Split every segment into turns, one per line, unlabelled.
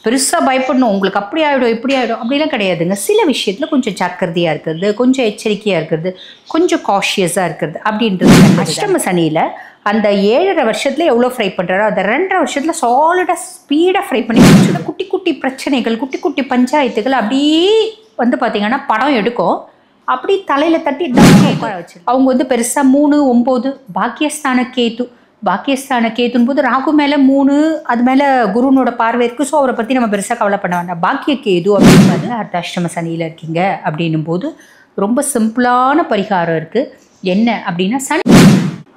பெருசாக பயப்படணும், உங்களுக்கு அப்படி ஆகிடும் இப்படி ஆகிடும் அப்படிலாம் கிடையாதுங்க. சில விஷயத்தில் கொஞ்சம் ஜாக்கிரதையாக இருக்கிறது, கொஞ்சம் எச்சரிக்கையாக இருக்கிறது, கொஞ்சம் காஷியஸாக இருக்கிறது அப்படின்றது. அஷ்டம சனியில் அந்த 7.5 வருஷத்தில் எவ்வளோ ஃப்ரை பண்ணுறாரோ அதை 2.5 வருஷத்தில் சாலிடாக ஸ்பீடாக ஃப்ரை பண்ணி முடிச்சுடும். குட்டி குட்டி பிரச்சனைகள், குட்டி குட்டி பஞ்சாயத்துகள் அப்படியே வந்து பார்த்திங்கன்னா படம் எடுக்கும். அப்படி தலையில் தட்டி உட்கார வச்சு அவங்க வந்து பெருசாக 3, 9 பாக்கியஸ்தான கேத்து, பாக்கியஸ்தான கேத்துன்னு போது ராகு மேலே 3, அது மேலே குருனோட பார்வை இருக்குது. ஸோ அவரை பற்றி நம்ம பெருசாக கவலை பண்ண வேண்டாம். பாக்கிய கேது அப்படின்னு அர்த்தாஷ்டம சனியில் இருக்கீங்க அப்படின்னும் போது ரொம்ப சிம்பிளான பரிகாரம் இருக்குது. என்ன அப்படின்னா, சனி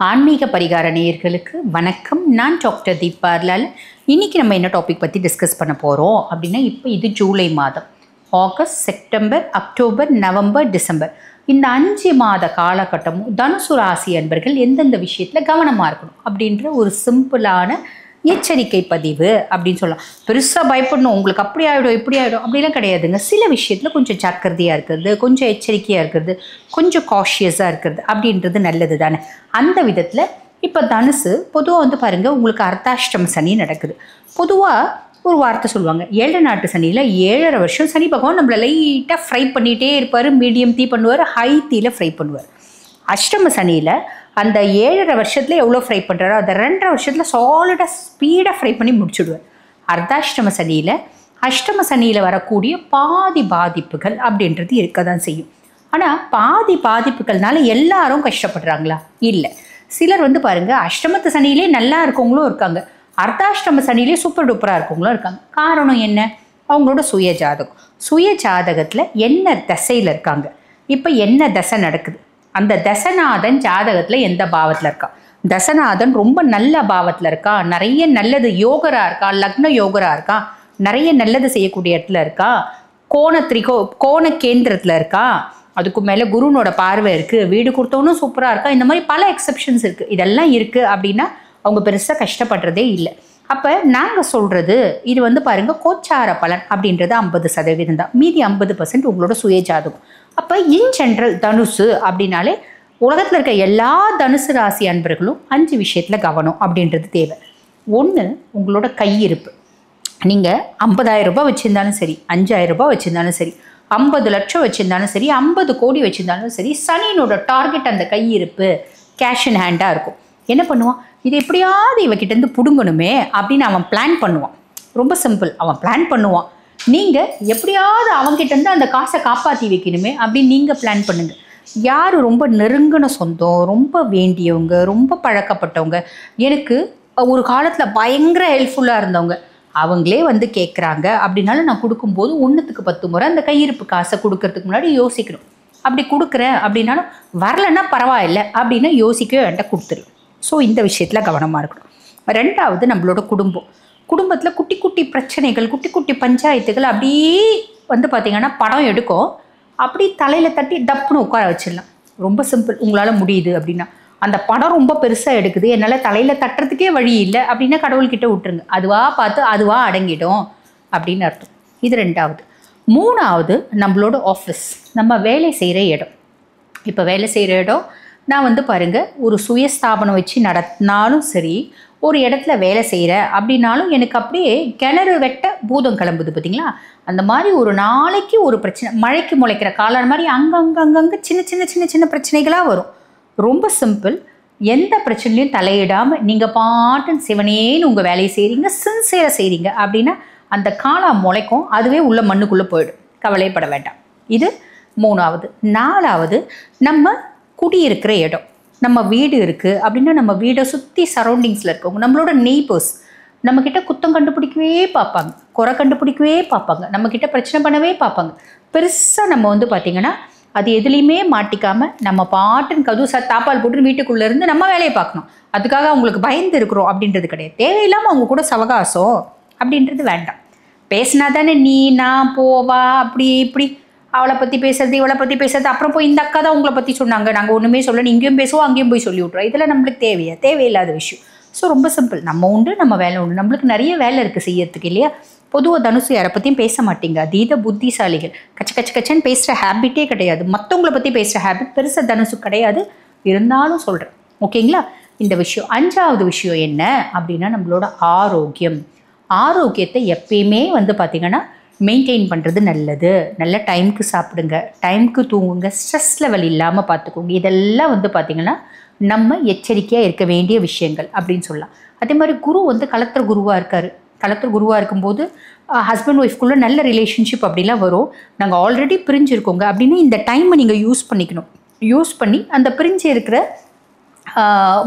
ஆன்மீக பரிகார நேயர்களுக்கு வணக்கம். நான் டாக்டர் தீபா லால். இன்றைக்கி நம்ம என்ன டாபிக் பற்றி டிஸ்கஸ் பண்ண போகிறோம் அப்படின்னா, இப்போ இது ஜூலை மாதம், August, September, October, November, December, இந்த 5 மாத காலகட்டமும் தனுசு ராசி அன்பர்கள் எந்தெந்த விஷயத்தில் கவனமாக இருக்கணும் அப்படின்ற ஒரு சிம்பிளான எச்சரிக்கை பதிவு அப்படின்னு சொல்லலாம். பெருசாக பயப்படணும், உங்களுக்கு அப்படி ஆகிடும் இப்படி ஆகிடும் அப்படிலாம் கிடையாதுங்க. சில விஷயத்தில் கொஞ்சம் ஜாக்கிரதையாக இருக்கிறது, கொஞ்சம் எச்சரிக்கையாக இருக்கிறது, கொஞ்சம் காஷியஸாக இருக்கிறது அப்படின்றது நல்லது தானே. அந்த விதத்தில் இப்போ தனுசு பொதுவாக வந்து பாருங்கள், உங்களுக்கு அர்த்தாஷ்டம சனி நடக்குது. பொதுவாக ஒரு வார்த்தை சொல்லுவாங்க, 7 நாட்டு சனியில் 7.5 வருஷம் சனி பகவான் நம்மளை லைட்டாக ஃப்ரை பண்ணிகிட்டே இருப்பார். மீடியம் தீ பண்ணுவார், ஹை தீயில் ஃப்ரை பண்ணுவார். அஷ்டம சனியில் அந்த 7.5 வருஷத்தில் எவ்வளோ ஃப்ரை பண்ணுறாரோ அதை 2.5 வருஷத்தில் சாலிடாக ஸ்பீடாக ஃப்ரை பண்ணி முடிச்சுடுவார். அர்த்தாஷ்டம சனியில், அஷ்டம சனியில் வரக்கூடிய பாதி பாதிப்புகள் அப்படின்றது இருக்க தான் செய்யும். ஆனால் பாதி பாதிப்புகள்னால எல்லாரும் கஷ்டப்படுறாங்களா? இல்லை. சிலர் வந்து பாருங்கள், அஷ்டமத்து சனியிலே நல்லா இருக்கவங்களும் இருக்காங்க, அர்த்தாஷ்டம சனிலே சூப்பர் டூப்பராக இருக்கவங்களும் இருக்காங்க. காரணம் என்ன? அவங்களோட சுய ஜாதகம். சுய ஜாதகத்தில் என்ன தசையில் இருக்காங்க, இப்போ என்ன தசை நடக்குது, அந்த தசநாதன் ஜாதகத்தில் எந்த பாவத்தில் இருக்கா, தசநாதன் ரொம்ப நல்ல பாவத்தில் இருக்கா, நிறைய நல்லது யோகராக இருக்கா, லக்ன யோகராக இருக்கா, நிறைய நல்லது செய்யக்கூடிய இடத்துல இருக்கா, கோண கேந்திரத்தில் இருக்கா, அதுக்கு மேலே குருனோட பார்வை இருக்குது, வீடு கொடுத்தவனும் சூப்பராக இருக்கா, இந்த மாதிரி பல எக்ஸப்ஷன்ஸ் இருக்குது. இதெல்லாம் இருக்குது அப்படின்னா அவங்க பெருசாக கஷ்டப்படுறதே இல்லை. அப்போ நாங்கள் சொல்கிறது இது வந்து பாருங்கள், கோச்சார பலன் அப்படின்றது 50% தான். மீதி 50% உங்களோட சுய ஜாதகம். அப்போ இன் ஜென்ரல் தனுசு அப்படின்னாலே உலகத்தில் இருக்க எல்லா தனுசு ராசி அன்பர்களும் 5 விஷயத்தில் கவனம் அப்படின்றது தேவை. 1, உங்களோட கையிருப்பு. நீங்கள் 50,000 ரூபாய் வச்சுருந்தாலும் சரி, 5,000 ரூபாய் வச்சுருந்தாலும் சரி, 50 லட்சம் வச்சுருந்தாலும் சரி, 50 கோடி வச்சுருந்தாலும் சரி, சனியினோட டார்கெட் அந்த கையிருப்பு, கேஷ் இன் ஹேண்டாக இருக்கும். என்ன பண்ணுவான், இது எப்படியாவது இவகிட்டேருந்து பிடுங்கணுமே அப்படின்னு அவன் பிளான் பண்ணுவான். ரொம்ப சிம்பிள், அவன் பிளான் பண்ணுவான். நீங்கள் எப்படியாவது அவங்ககிட்டேருந்து அந்த காசை காப்பாற்றி வைக்கணுமே அப்படின்னு நீங்கள் பிளான் பண்ணுங்கள். யார் ரொம்ப நெருங்கின சொந்தம், ரொம்ப வேண்டியவங்க, ரொம்ப பழக்கப்பட்டவங்க, எனக்கு ஒரு காலத்தில் பயங்கர ஹெல்ப்ஃபுல்லாக இருந்தவங்க, அவங்களே வந்து கேட்குறாங்க அப்படின்னாலும் நான் கொடுக்கும்போது 1க்கு 10 முறை அந்த கையிருப்பு காசை கொடுக்கறதுக்கு முன்னாடி யோசிக்கணும். அப்படி கொடுக்குறேன் அப்படின்னாலும் வரலைன்னா பரவாயில்லை அப்படின்னு யோசிக்கவே வேண்டாம், கொடுத்துரு. ஸோ இந்த விஷயத்தில் கவனமாக இருக்கணும். 2வது, நம்மளோட குடும்பத்தில் குட்டி குட்டி பிரச்சனைகள், குட்டி குட்டி பஞ்சாயத்துகள் அப்படியே வந்து பார்த்திங்கன்னா படம் எடுக்கும். அப்படி தலையில் தட்டி டப்புன்னு உட்கார வச்சிடலாம். ரொம்ப சிம்பிள். உங்களால் முடியுது அப்படின்னா, அந்த படம் ரொம்ப பெருசாக எடுக்குது, என்னால் தலையில் தட்டுறதுக்கே வழி இல்லை அப்படின்னா கடவுள்கிட்ட விட்டுருங்க. அதுவாக பார்த்து அதுவாக அடங்கிடும் அப்படின்னு அர்த்தம். இது 2வது. 3வது, நம்மளோட ஆஃபீஸ், நம்ம வேலை செய்கிற இடம். இப்போ வேலை செய்கிற இடம் நான் வந்து பாருங்கள், ஒரு சுயஸ்தாபனம் வச்சு நடத்தினாலும் சரி, ஒரு இடத்துல வேலை செய்கிறேன் அப்படின்னாலும் எனக்கு அப்படியே கிணறு வெட்ட பூதம் கிளம்புது பார்த்தீங்களா, அந்த மாதிரி ஒரு நாளைக்கு ஒரு பிரச்சனை, மழைக்கு முளைக்கிற காலம் மாதிரி அங்கங்கே சின்ன சின்ன சின்ன சின்ன பிரச்சனைகளாக வரும். ரொம்ப சிம்பிள். எந்த பிரச்சனையும் தலையிடாமல் நீங்கள் பாட்டுன்னு சிவனேன்னு உங்கள் வேலையை செய்கிறீங்க, சின்சியராக செய்கிறீங்க அப்படின்னா அந்த காலம் முளைக்கும், அதுவே உள்ள மண்ணுக்குள்ளே போயிடும். கவலைப்பட வேண்டாம். இது 3வது. 4வது, நம்ம குடியிருக்கிற இடம். நம்ம வீடு இருக்குது அப்படின்னா நம்ம வீடை சுற்றி சரௌண்டிங்ஸில் இருக்கவங்க, நம்மளோட நெய்பர்ஸ், நம்மக்கிட்ட குத்தம் கண்டுபிடிக்கவே பார்ப்பாங்க, குறை கண்டுபிடிக்கவே பார்ப்பாங்க, நம்மக்கிட்ட பிரச்சனை பண்ணவே பார்ப்பாங்க. பெருசாக நம்ம வந்து பார்த்திங்கன்னா அது எதுலேயுமே மாட்டிக்காமல் நம்ம பாட்டுன்னு கதவு தாப்பால் போட்டு வீட்டுக்குள்ளேருந்து நம்ம வேலையை பார்க்கணும். அதுக்காக அவங்களுக்கு பயந்து இருக்கிறோம் அப்படின்றது கிடையாது. தேவையில்லாமல் அவங்க கூட சவகாசம் அப்படின்றது வேண்டாம். பேசினா தானே நீ நான் போவா அப்படி இப்படி அவளை பற்றி பேசுறது, இவளை பற்றி பேசுறது, அப்புறம் போய் இந்த அக்கா தான் உங்களை பற்றி சொன்னாங்க, நாங்கள் ஒன்றுமே சொல்ல, இங்கேயும் பேசுவோம் அங்கேயும் போய் சொல்லி விட்றோம். இதெல்லாம் நம்மளுக்கு தேவையில்லாத விஷயம். ஸோ ரொம்ப சிம்பிள். நம்ம உண்டு, நம்ம வேலை உண்டு. நம்மளுக்கு நிறைய வேலை இருக்குது செய்யறதுக்கு இல்லையா. பொதுவாக தனுசு யாரை பற்றியும் பேச மாட்டீங்க, அதீத புத்திசாலிகள். கச்சன்னு பேசுகிற ஹேபிட்டே கிடையாது. மற்றவங்களை பற்றி பேசுகிற ஹேபிட் பெருசாக தனுசு கிடையாது. இருந்தாலும் சொல்கிறேன், ஓகேங்களா. இந்த விஷயம். 5வது விஷயம் என்ன அப்படின்னா, நம்மளோட ஆரோக்கியம். ஆரோக்கியத்தை எப்பயுமே வந்து பார்த்திங்கன்னா மெயின்டைன் பண்ணுறது நல்லது. நல்ல டைமுக்கு சாப்பிடுங்க, டைமுக்கு தூங்குங்க, ஸ்ட்ரெஸ் லெவல் இல்லாமல் பார்த்துக்கோங்க. இதெல்லாம் வந்து பார்த்திங்கன்னா நம்ம எச்சரிக்கையாக இருக்க வேண்டிய விஷயங்கள் அப்படின்னு சொல்லலாம். அதே மாதிரி குரு வந்து கலத்திர குருவாக இருக்கார். கலத்திர குருவாக இருக்கும்போது ஹஸ்பண்ட் ஒய்ஃப்குள்ளே நல்ல ரிலேஷன்ஷிப் அப்படிலாம் வரும். நாங்கள் ஆல்ரெடி பிரிஞ்சிருக்கோங்க அப்படின்னு இந்த டைமை நீங்கள் யூஸ் பண்ணிக்கணும். யூஸ் பண்ணி அந்த பிரிஞ்சு இருக்கிற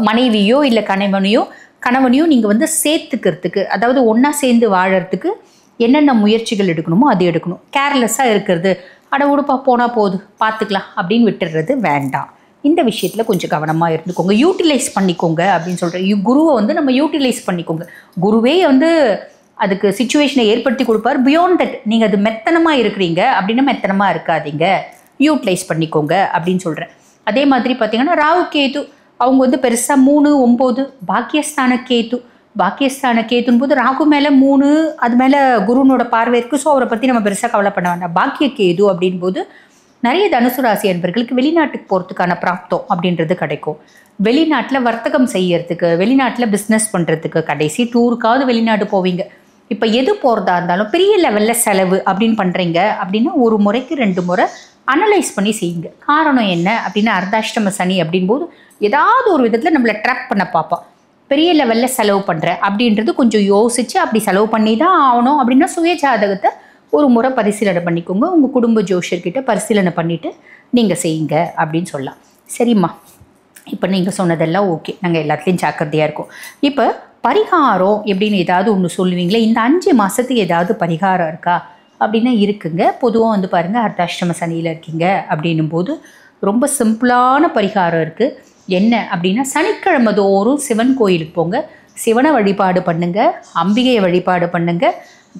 மனைவியோ இல்லை கணவனையோ நீங்கள் வந்து சேர்த்துக்கிறதுக்கு, அதாவது ஒன்றா சேர்ந்து வாழறதுக்கு என்னென்ன முயற்சிகள் எடுக்கணுமோ அது எடுக்கணும். கேர்லெஸ்ஸாக இருக்கிறது, அட உடுப்பா போனால் போதும் பார்த்துக்கலாம் அப்படின்னு விட்டுடுறது வேண்டாம். இந்த விஷயத்தில் கொஞ்சம் கவனமாக இருந்துக்கோங்க. யூட்டிலைஸ் பண்ணிக்கோங்க அப்படின்னு சொல்கிறேன். குருவை வந்து நம்ம யூட்டிலைஸ் பண்ணிக்கோங்க. குருவே வந்து அதுக்கு சிச்சுவேஷனை ஏற்படுத்தி கொடுப்பார். பியாண்ட் தட் நீங்கள் அது மெத்தனமாக இருக்கிறீங்க அப்படின்னா மெத்தனமாக இருக்காதீங்க, யூட்டிலைஸ் பண்ணிக்கோங்க அப்படின்னு சொல்கிறேன். அதே மாதிரி பார்த்திங்கன்னா ராகு கேது அவங்க வந்து பெருசாக 3, 9 பாக்கியஸ்தான கேத்துன்னு போது ராகு மேலே 3, அது மேலே குருனோட பார்வை இருக்குது. ஸோ அவரை பற்றி நம்ம பெருசாக கவலை பண்ண வேண்டாம். பாக்கிய கேது அப்படின் போது நிறைய தனுசு ராசி அன்பர்களுக்கு வெளிநாட்டுக்கு போகிறதுக்கான பிராப்தம் அப்படின்றது கிடைக்கும். வெளிநாட்டில் வர்த்தகம் செய்யறதுக்கு, வெளிநாட்டில் பிஸ்னஸ் பண்ணுறதுக்கு, கடைசி டூருக்காவது வெளிநாடு போவீங்க. இப்போ எது போகிறதா இருந்தாலும் பெரிய லெவலில் செலவு அப்படின்னு பண்ணுறீங்க அப்படின்னா 1 முறைக்கு 2 முறை அனலைஸ் பண்ணி செய்யுங்க. காரணம் என்ன அப்படின்னா அர்த்தாஷ்டம சனி அப்படின்போது ஏதாவது ஒரு விதத்தில் நம்மளை ட்ராப் பண்ண பார்ப்போம். பெரிய லெவலில் செலவு பண்ணுறேன் அப்படின்றது கொஞ்சம் யோசித்து அப்படி செலவு பண்ணி தான் ஆகணும் அப்படின்னா சுய ஜாதகத்தை 1 முறை பரிசீலனை பண்ணிக்கோங்க. உங்கள் குடும்ப ஜோஷர்கிட்ட பரிசீலனை பண்ணிவிட்டு நீங்கள் செய்யுங்க அப்படின்னு சொல்லலாம். சரிம்மா, இப்போ நீங்கள் சொன்னதெல்லாம் ஓகே, நாங்கள் எல்லாத்துலேயும் ஜாக்கிரதையாக இருக்கோம். இப்போ பரிகாரம் எப்படின்னு ஏதாவது ஒன்று சொல்லுவீங்களே, இந்த 5 மாதத்துக்கு ஏதாவது பரிகாரம் இருக்கா அப்படின்னா இருக்குங்க. பொதுவாக வந்து பாருங்கள், அர்த்தாஷ்டம சனியில் இருக்கீங்க அப்படின்னும் போது ரொம்ப சிம்பிளான பரிகாரம் இருக்குது. என்ன அப்படின்னா சனிக்கிழமை தோறும் சிவன் கோயிலுக்கு போங்க, சிவனை வழிபாடு பண்ணுங்க, அம்பிகையை வழிபாடு பண்ணுங்க,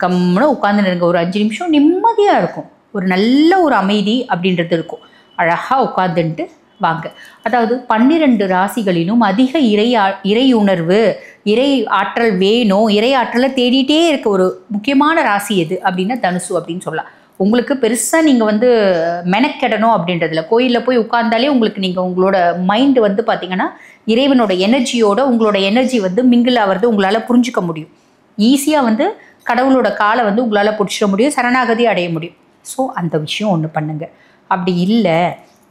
கம்முன்னு உட்காந்துருங்க. ஒரு 5 நிமிஷம் நிம்மதியாக இருக்கும். ஒரு நல்ல ஒரு அமைதி அப்படின்றது இருக்கும். அழகாக உட்காந்துன்ட்டு வாங்க. அதாவது 12 ராசிகளிலும் அதிக இறை உணர்வு, இறை ஆற்றல் வேணும், இறை ஆற்றலை தேடிட்டே இருக்க ஒரு முக்கியமான ராசி எது அப்படின்னா தனுசு அப்படின்னு சொல்லலாம். உங்களுக்கு பெருசாக நீங்கள் வந்து மெனக்கெடணும் அப்படின்றதுல, கோயிலில் போய் உட்கார்ந்தாலே உங்களுக்கு நீங்கள் உங்களோட மைண்டு வந்து பார்த்திங்கன்னா இறைவனோட எனர்ஜியோட உங்களோட எனர்ஜி வந்து மிங்கிள் ஆகிறது உங்களால் புரிஞ்சுக்க முடியும். ஈஸியாக வந்து கடவுளோட காலை வந்து உங்களால் பிடிச்சிட முடியும், சரணாகதி அடைய முடியும். ஸோ அந்த விஷயம் ஒன்று பண்ணுங்கள். அப்படி இல்லை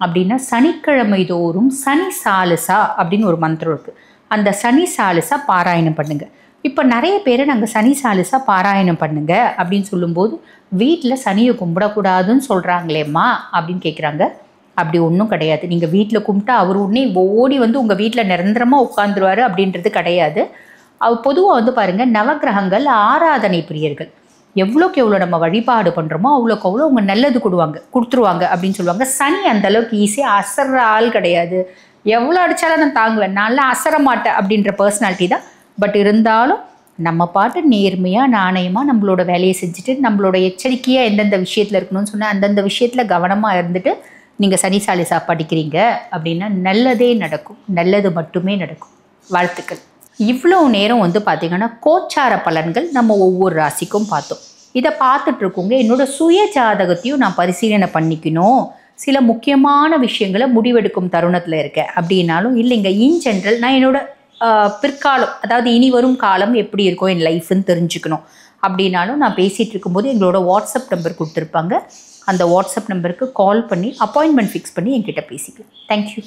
அப்படின்னா சனிக்கிழமை தோறும் சனி சாலிசா அப்படின்னு ஒரு மந்திரம் இருக்குது. அந்த சனி சாலிசா பாராயணம் பண்ணுங்கள். இப்போ நிறைய பேர் நாங்கள் சனி சாலிசா பாராயணம் பண்ணுங்க அப்படின்னு சொல்லும்போது வீட்டில் சனியை கும்பிடக்கூடாதுன்னு சொல்கிறாங்களேம்மா அப்படின்னு கேட்குறாங்க. அப்படி ஒன்றும் கிடையாது. நீங்கள் வீட்டில் கும்பிட்டா அவர் உடனே ஓடி வந்து உங்கள் வீட்டில் நிரந்தரமாக உட்காந்துருவார் அப்படின்றது கிடையாது. பொதுவாக வந்து பாருங்கள், நவக்கிரகங்கள் ஆராதனை பிரியர்கள். எவ்வளோக்கு எவ்வளோ நம்ம வழிபாடு பண்ணுறோமோ அவ்வளோக்கு அவ்வளோ அவங்க நல்லது கொடுத்துருவாங்க அப்படின்னு சொல்லுவாங்க. சனி அந்தளவுக்கு ஈஸியாக அசர்ற ஆள் கிடையாது. எவ்வளோ அடித்தாலும் நான் தாங்குவேன், நான்லாம் அசர மாட்டேன் அப்படின்ற பர்சனாலிட்டி தான். பட் இருந்தாலும் நம்ம பாட்டு நேர்மையாக நாணயமாக நம்மளோட வேலையை செஞ்சுட்டு நம்மளோட எச்சரிக்கையாக எந்தெந்த விஷயத்தில் இருக்கணும்னு சொன்னால் அந்தந்த விஷயத்தில் கவனமாக இருந்துட்டு நீங்கள் சனி சாலிசா படிக்கிறீங்க அப்படின்னா நல்லதே நடக்கும், நல்லது மட்டுமே நடக்கும். வாழ்த்துக்கள். இவ்வளோ நேரம் வந்து பார்த்திங்கன்னா கோச்சார பலன்கள் நம்ம ஒவ்வொரு ராசிக்கும் பார்த்தோம். இதை பார்த்துட்டு இருக்கோங்க. என்னோட சுய ஜாதகத்தையும் நான் பரிசீலனை பண்ணிக்கணும், சில முக்கியமான விஷயங்களை முடிவெடுக்கும் தருணத்தில் இருக்கேன் அப்படின்னாலும் இல்லைங்க, இன் ஜென்ரல் நான் என்னோட பிற்காலம், அதாவது இனி வரும் காலம் எப்படி இருக்கும் என் லைஃப்னு தெரிஞ்சுக்கணும் அப்படின்னாலும் நான் பேசிகிட்டு இருக்கும்போது எங்களோட வாட்ஸ்அப் நம்பர் கொடுத்துருப்பாங்க. அந்த வாட்ஸ்அப் நம்பருக்கு கால் பண்ணி அப்பாயின்மெண்ட் ஃபிக்ஸ் பண்ணி என்கிட்ட பேசிக்கலாம். தேங்க்யூ.